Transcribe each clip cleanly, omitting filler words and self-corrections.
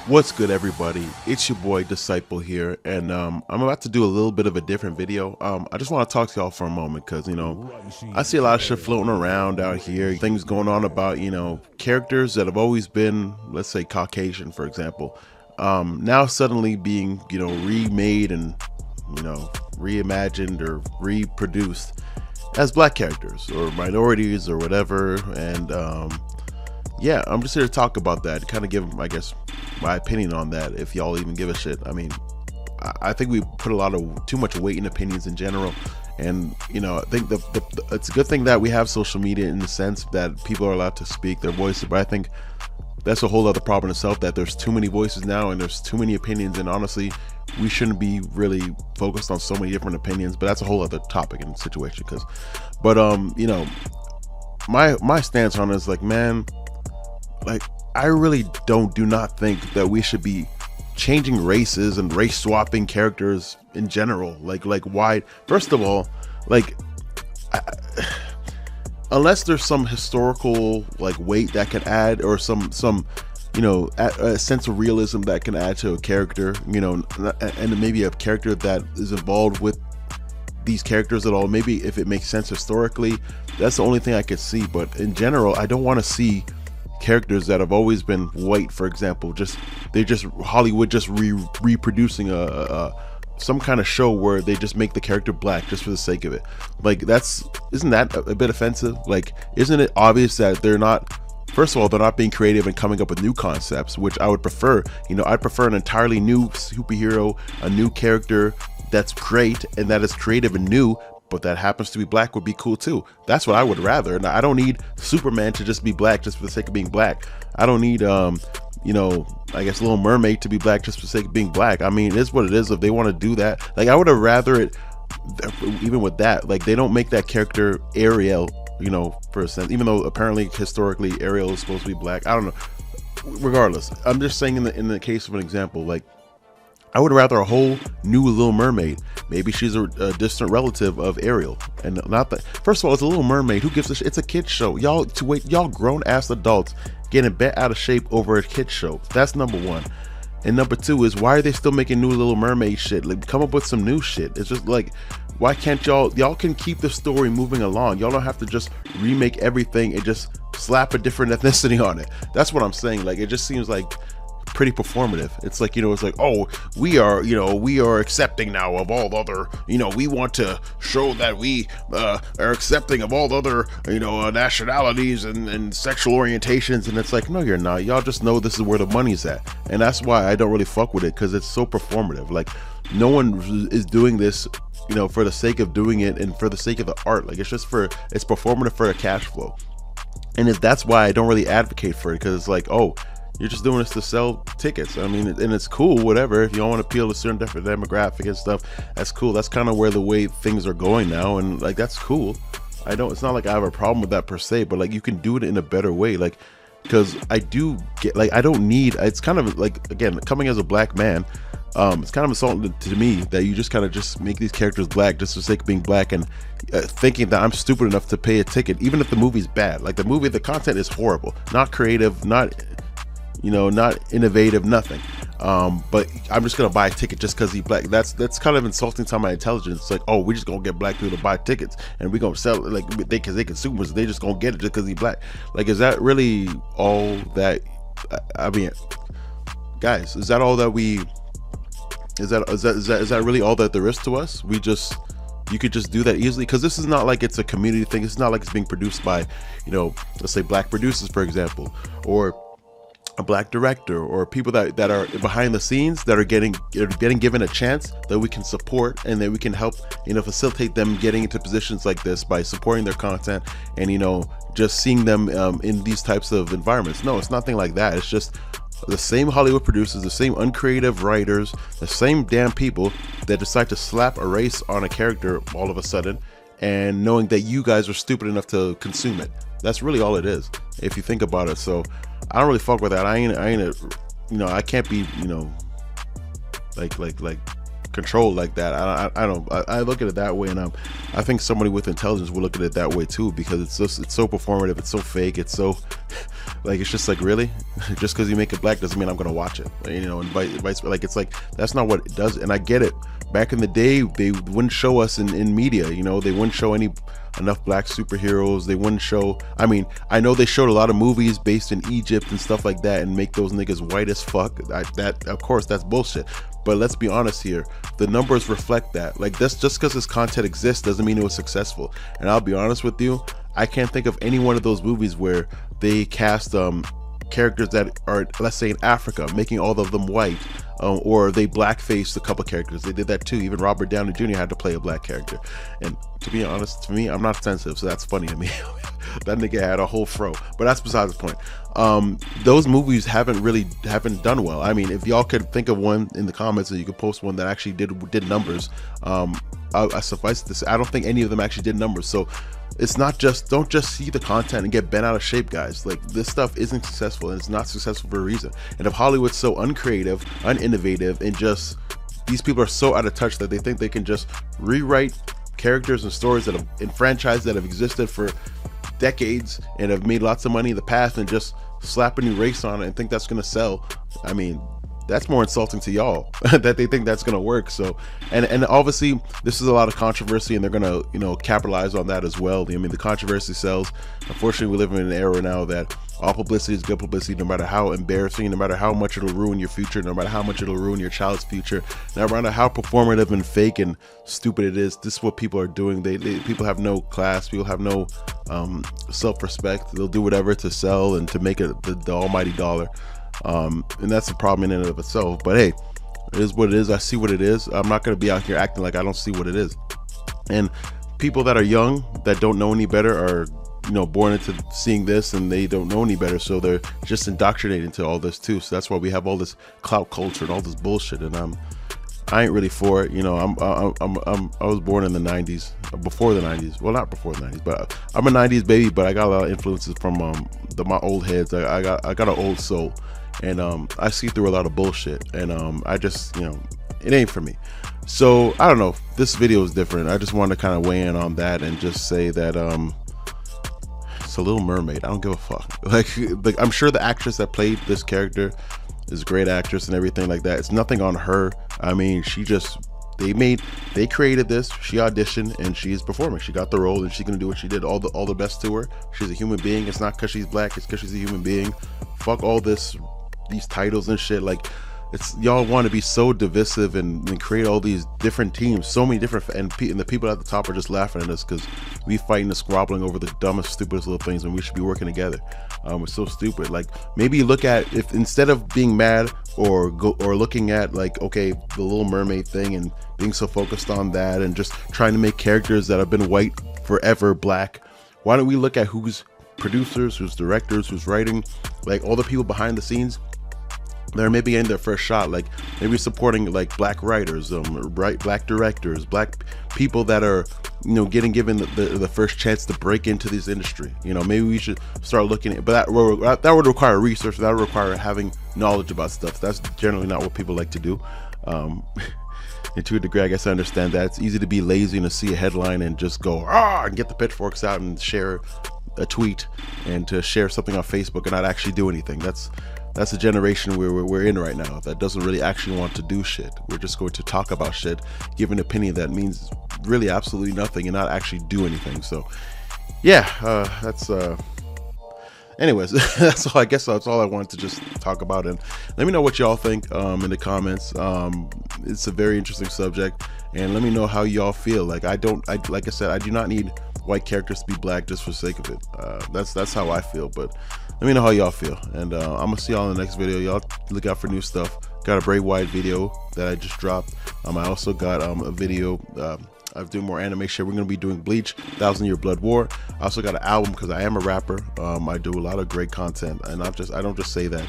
What's good, everybody? It's your boy D-SCIPLE here, and I'm about to do a little bit of a different video. I just want to talk to y'all for a moment because I see a lot of shit floating around out here, things going on about characters that have always been, let's say, Caucasian, for example, now suddenly being remade and reimagined or reproduced as black characters or minorities or whatever, and yeah, I'm just here to talk about that, kind of give, I guess, my opinion on that, if y'all even give a shit. I mean, I think we put a lot of too much weight in opinions in general, and I think it's a good thing that we have social media in the sense that people are allowed to speak their voices, but I think that's a whole other problem in itself, that there's too many voices now and there's too many opinions, and honestly, we shouldn't be really focused on so many different opinions, but that's a whole other topic and situation. My stance on it is like, man, like, I really do not think that we should be changing races and race swapping characters in general. Like why? First of all, unless there's some historical weight that can add, or some a sense of realism that can add to a character, and maybe a character that is involved with these characters at all. Maybe if it makes sense historically, that's the only thing I could see. But in general, I don't want to see characters that have always been white, for example, Hollywood just reproducing some kind of show where they just make the character black just for the sake of it. Isn't that a bit offensive? Like, isn't it obvious that they're not, first of all, they're not being creative and coming up with new concepts, which I would prefer. I'd prefer an entirely new superhero, a new character that's great and that is creative and new, but that happens to be black would be cool too. That's what I would rather. And I don't need Superman to just be black just for the sake of being black. I don't need I guess Little Mermaid to be black just for the sake of being black. I mean, it's what it is. If they want to do that, I would have rather it, even with that, they don't make that character Ariel, for a sense, even though apparently historically Ariel is supposed to be black. I don't know. Regardless, I'm just saying in the case of an example, I would rather a whole new Little Mermaid. Maybe she's a distant relative of Ariel, and not that. First of all, it's a Little Mermaid. Who gives a shit? It's a kid show. Y'all grown ass adults getting bent out of shape over a kid show. That's number one. And number two is, why are they still making new Little Mermaid shit? Come up with some new shit. It's just why can't y'all can keep the story moving along? Y'all don't have to just remake everything and just slap a different ethnicity on it. That's what I'm saying. It just seems pretty performative. It's oh, we are accepting now of all other, we want to show that we are accepting of all other nationalities and sexual orientations, and it's no, you're not. Y'all just know this is where the money's at, and that's why I don't really fuck with it, because it's so performative. No one is doing this for the sake of doing it and for the sake of the art. It's performative for a cash flow, and that's why I don't really advocate for it, because it's oh, you're just doing this to sell tickets. I mean, and it's cool, whatever. If you don't want to appeal to a certain different demographic and stuff, that's cool. That's kind of where the way things are going now, and that's cool. It's not I have a problem with that per se, but you can do it in a better way. Because I do get, I don't need, it's kind of again, coming as a black man, it's kind of insulting to me that you just kind of just make these characters black just for the sake of being black, and thinking that I'm stupid enough to pay a ticket, even if the movie's bad. The content is horrible, not creative, not innovative, nothing. But I'm just gonna buy a ticket just because he's black. That's kind of insulting to my intelligence. Oh, we're just gonna get black people to buy tickets and we're gonna sell it because they consumers, they just gonna get it just because he's black. Is that really all that? I mean, guys, is that all that we? Is that really all that there is to us? You could just do that easily, because this is not it's a community thing. It's not it's being produced by let's say black producers, for example, or a black director, or people that are behind the scenes that are getting given a chance that we can support, and that we can help facilitate them getting into positions like this by supporting their content, and just seeing them in these types of environments. No, it's nothing like that. It's just the same Hollywood producers, the same uncreative writers, the same damn people that decide to slap a race on a character all of a sudden, and knowing that you guys are stupid enough to consume it. That's really all it is, if you think about it. So I don't really fuck with that. I can't be, controlled like that. I look at it that way, and I think somebody with intelligence will look at it that way too, because it's so performative, it's so fake, it's so like, it's just like, really, just because you make it black doesn't mean I'm gonna watch it, you know, and vice like, it's like, that's not what it does. And I get it. Back in the day, they wouldn't show us in media, you know, they wouldn't show enough black superheroes. They wouldn't show, I mean, I know they showed a lot of movies based in Egypt and stuff like that and make those niggas white as fuck. That of course, that's bullshit. But let's be honest here, the numbers reflect that. Like, that's just because this content exists doesn't mean it was successful. And I'll be honest with you, I can't think of any one of those movies where they cast characters that are, let's say, in Africa, making all of them white, or they blackfaced a couple characters. They did that too. Even Robert Downey Jr. had to play a black character. And to be honest, to me, I'm not sensitive, so that's funny to me. That nigga had a whole fro, but that's besides the point. Those movies haven't done well. I mean, if y'all could think of one in the comments, and you could post one that actually did numbers, I suffice to say, I don't think any of them actually did numbers. So it's not just, don't just see the content and get bent out of shape, guys. Like, this stuff isn't successful, and it's not successful for a reason. And if Hollywood's so uncreative, uninnovative, and just, these people are so out of touch that they think they can just rewrite characters and stories that have, in franchises that have existed for decades and have made lots of money in the past, and just slap a new race on it and think that's gonna sell, I mean, that's more insulting to y'all that they think that's gonna work. So, and obviously this is a lot of controversy, and they're gonna, you know, capitalize on that as well. I mean, the controversy sells. Unfortunately, we live in an era now that all publicity is good publicity, no matter how embarrassing, no matter how much it'll ruin your future, no matter how much it'll ruin your child's future, no matter how performative and fake and stupid it is. This is what people are doing. People have no class, people have no self-respect. They'll do whatever to sell and to make it the almighty dollar. And that's a problem in and of itself. But hey, it is what it is. I see what it is. I'm not going to be out here acting like I don't see what it is. And people that are young, that don't know any better, are, you know, born into seeing this, and they don't know any better, so they're just indoctrinated into all this too. So that's why we have all this clout culture and all this bullshit. And I ain't really for it. You know, I was born in the 90s, before the 90s. Well, not before the 90s, but I'm a 90s baby. But I got a lot of influences from my old heads. I got an old soul. And I see through a lot of bullshit, and I just, you know, it ain't for me. So I don't know, this video is different. I just wanted to kind of weigh in on that and just say that it's a Little Mermaid. I don't give a fuck. Like I'm sure the actress that played this character is a great actress and everything like that. It's nothing on her. I mean, she just, they created this, she auditioned, and she's performing. She got the role, and she's gonna do what she did. All the best to her. She's a human being. It's not because she's black, it's because she's a human being. Fuck all these titles and shit. Like, it's, y'all want to be so divisive and create all these different teams, so many different, and the people at the top are just laughing at us because we fighting and squabbling over the dumbest, stupidest little things, and we should be working together. It's so stupid. Like, maybe look at, if instead of being mad or looking at, like, okay, the Little Mermaid thing and being so focused on that and just trying to make characters that have been white forever black, why don't we look at who's producers, who's directors, who's writing, like all the people behind the scenes? They're maybe getting their first shot, like maybe supporting like black writers, black directors, black people that are, you know, getting given the first chance to break into this industry. You know, maybe we should start looking at, but that would require research. That would require having knowledge about stuff. That's generally not what people like to do. And to a degree, I guess I understand that. It's easy to be lazy and to see a headline and just go and get the pitchforks out and share a tweet and to share something on Facebook and not actually do anything. That's a generation where we're in right now that doesn't really actually want to do shit. We're just going to talk about shit, give an opinion that means really absolutely nothing, and not actually do anything. So yeah, that's anyways, that's all. I guess that's all I wanted to just talk about. And let me know what y'all think in the comments. It's a very interesting subject, and let me know how y'all feel. Like, like I said, I do not need white characters to be black just for the sake of it. That's how I feel. But let me know how y'all feel, and I'm gonna see y'all in the next video. Y'all look out for new stuff. Got a Bray Wyatt video that I just dropped. I also got a video of doing more anime shit. We're gonna be doing Bleach, 1,000-Year Blood War. I also got an album because I am a rapper. I do a lot of great content, and I don't just say that.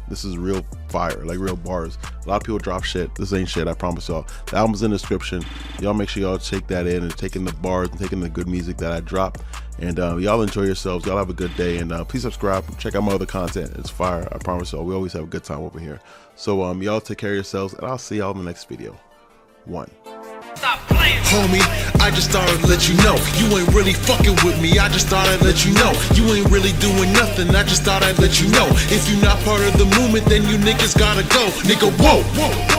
This is real fire, like real bars. A lot of people drop shit. This ain't shit, I promise y'all. The album's in the description. Y'all make sure y'all take that in and taking the bars and taking the good music that I drop. And y'all enjoy yourselves. Y'all have a good day, and please subscribe. Check out my other content. It's fire, I promise y'all. We always have a good time over here. So y'all take care of yourselves, and I'll see y'all in the next video. 1. Homie, I just thought I'd let you know you ain't really fucking with me. I just thought I'd let you know you ain't really doing nothing. I just thought I'd let you know if you're not part of the movement, then you niggas gotta go. Nigga, whoa, whoa, whoa.